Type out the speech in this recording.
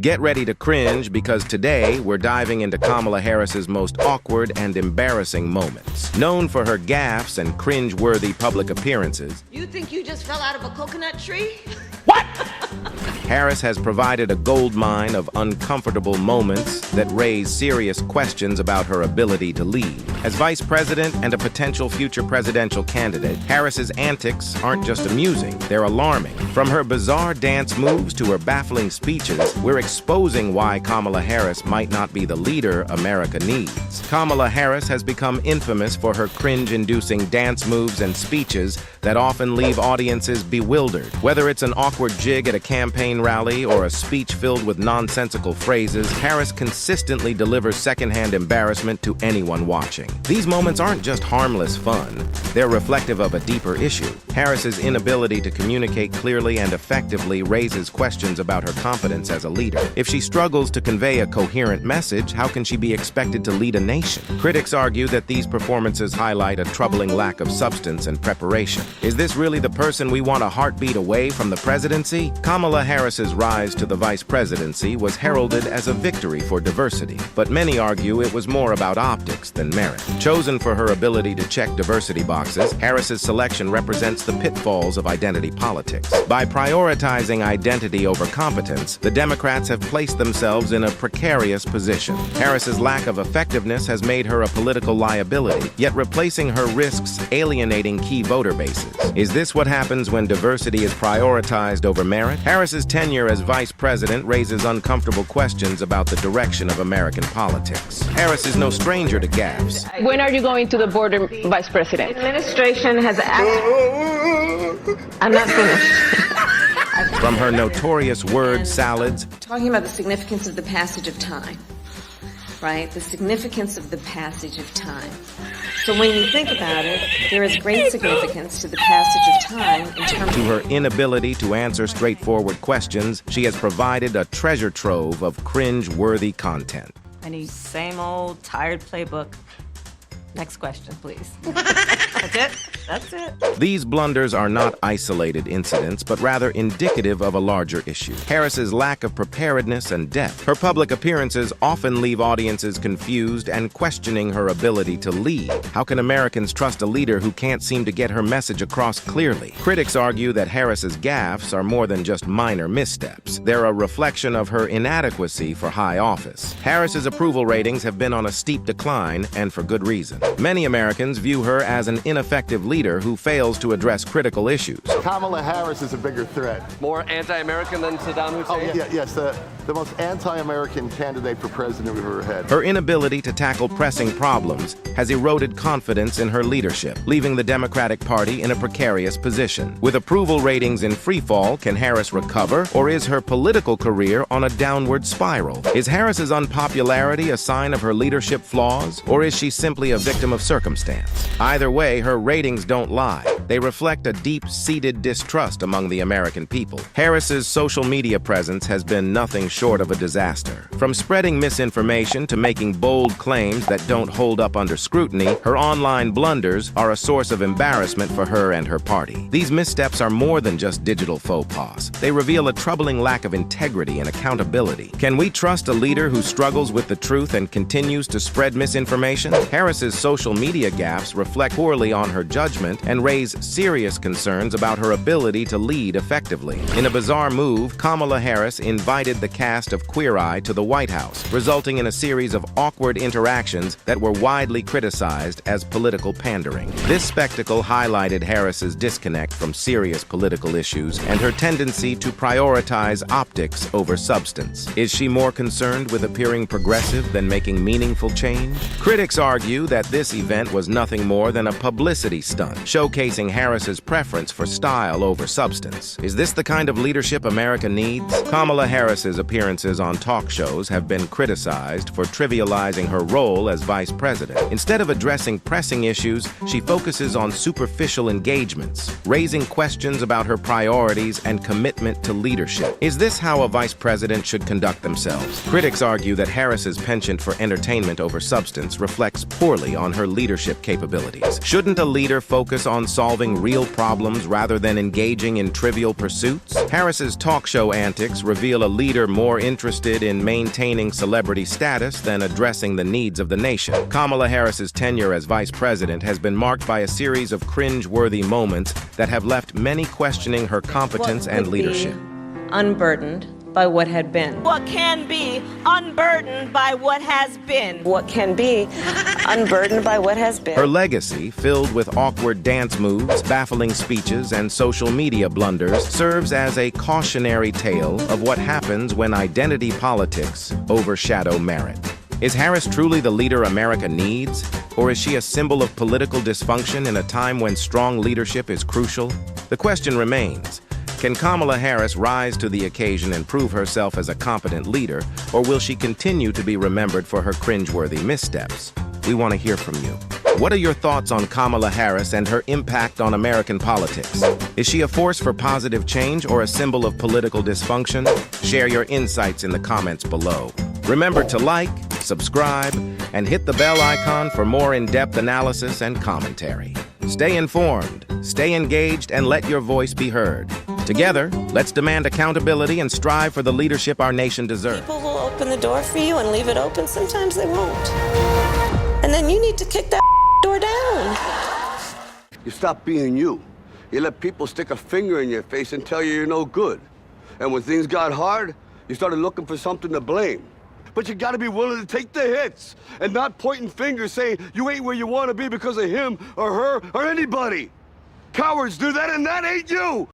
Get ready to cringe because today we're diving into Kamala Harris's most awkward and embarrassing moments. Known for her gaffes and cringe-worthy public appearances, You think you just fell out of a coconut tree? What? Harris has provided a goldmine of uncomfortable moments that raise serious questions about her ability to lead. As vice president and a potential future presidential candidate, Harris's antics aren't just amusing, they're alarming. From her bizarre dance moves to her baffling speeches, we're exposing why Kamala Harris might not be the leader America needs. Kamala Harris has become infamous for her cringe-inducing dance moves and speeches that often leave audiences bewildered. Whether it's an awkward jig at a campaign rally or a speech filled with nonsensical phrases, Harris consistently delivers secondhand embarrassment to anyone watching. These moments aren't just harmless fun, they're reflective of a deeper issue. Harris's inability to communicate clearly and effectively raises questions about her competence as a leader. If she struggles to convey a coherent message, how can she be expected to lead a nation? Critics argue that these performances highlight a troubling lack of substance and preparation. Is this really the person we want a heartbeat away from the presidency? Kamala Harris's rise to the vice presidency was heralded as a victory for diversity, but many argue it was more about optics than merit. Chosen for her ability to check diversity boxes, Harris's selection represents the pitfalls of identity politics. By prioritizing identity over competence, the Democrats have placed themselves in a precarious position. Harris's lack of effectiveness has made her a political liability, yet replacing her risks alienating key voter bases. Is this what happens when diversity is prioritized over merit? Harris's tenure as vice president raises uncomfortable questions about the direction of American politics. Harris is no stranger to gaffes. When are you going to the border, Vice President? The administration has I'm not finished. From her notorious word salads, Talking about the significance of the passage of time, right? The significance of the passage of time. So when you think about it, there is great significance to the passage of time in terms to her inability to answer straightforward questions, she has provided a treasure trove of cringe-worthy content. I need same old tired playbook. Next question, please. That's it? That's it. These blunders are not isolated incidents, but rather indicative of a larger issue. Harris's lack of preparedness and depth. Her public appearances often leave audiences confused and questioning her ability to lead. How can Americans trust a leader who can't seem to get her message across clearly? Critics argue that Harris's gaffes are more than just minor missteps. They're a reflection of her inadequacy for high office. Harris's approval ratings have been on a steep decline, and for good reason. Many Americans view her as an ineffective leader who fails to address critical issues. Kamala Harris is a bigger threat. More anti-American than Saddam Hussein? Yes, the most anti-American candidate for president we've ever had. Her inability to tackle pressing problems has eroded confidence in her leadership, leaving the Democratic Party in a precarious position. With approval ratings in freefall, can Harris recover, or is her political career on a downward spiral? Is Harris's unpopularity a sign of her leadership flaws, or is she simply a victim of circumstance? Either way, her ratings don't lie. They reflect a deep-seated distrust among the American people. Harris's social media presence has been nothing short of a disaster. From spreading misinformation to making bold claims that don't hold up under scrutiny, her online blunders are a source of embarrassment for her and her party. These missteps are more than just digital faux pas. They reveal a troubling lack of integrity and accountability. Can we trust a leader who struggles with the truth and continues to spread misinformation? Harris's social media gaffes reflect poorly on her judgment and raise serious concerns about her ability to lead effectively. In a bizarre move, Kamala Harris invited the cast of Queer Eye to the White House, resulting in a series of awkward interactions that were widely criticized as political pandering. This spectacle highlighted Harris's disconnect from serious political issues and her tendency to prioritize optics over substance. Is she more concerned with appearing progressive than making meaningful change? Critics argue that this event was nothing more than a publicity stunt, showcasing Harris's preference for style over substance. Is this the kind of leadership America needs? Kamala Harris's appearances on talk shows have been criticized for trivializing her role as vice president. Instead of addressing pressing issues, she focuses on superficial engagements, raising questions about her priorities and commitment to leadership. Is this how a vice president should conduct themselves? Critics argue that Harris's penchant for entertainment over substance reflects poorly on her leadership capabilities. Shouldn't Shouldn't a leader focus on solving real problems rather than engaging in trivial pursuits? Harris's talk show antics reveal a leader more interested in maintaining celebrity status than addressing the needs of the nation. Kamala Harris's tenure as vice president has been marked by a series of cringe-worthy moments that have left many questioning her competence and leadership. Unburdened by what had been. What can be unburdened by what has been? What can be unburdened by what has been. Her legacy, filled with awkward dance moves, baffling speeches, and social media blunders, serves as a cautionary tale of what happens when identity politics overshadow merit. Is Harris truly the leader America needs? Or is she a symbol of political dysfunction in a time when strong leadership is crucial? The question remains, can Kamala Harris rise to the occasion and prove herself as a competent leader, or will she continue to be remembered for her cringeworthy missteps? We want to hear from you. What are your thoughts on Kamala Harris and her impact on American politics? Is she a force for positive change or a symbol of political dysfunction? Share your insights in the comments below. Remember to like, subscribe, and hit the bell icon for more in-depth analysis and commentary. Stay informed, stay engaged, and let your voice be heard. Together, let's demand accountability and strive for the leadership our nation deserves. People will open the door for you and leave it open. Sometimes they won't. And then you need to kick that door down. You stop being you. You let people stick a finger in your face and tell you you're no good. And when things got hard, you started looking for something to blame. But you gotta be willing to take the hits and not pointing fingers saying you ain't where you wanna be because of him or her or anybody. Cowards do that, and that ain't you!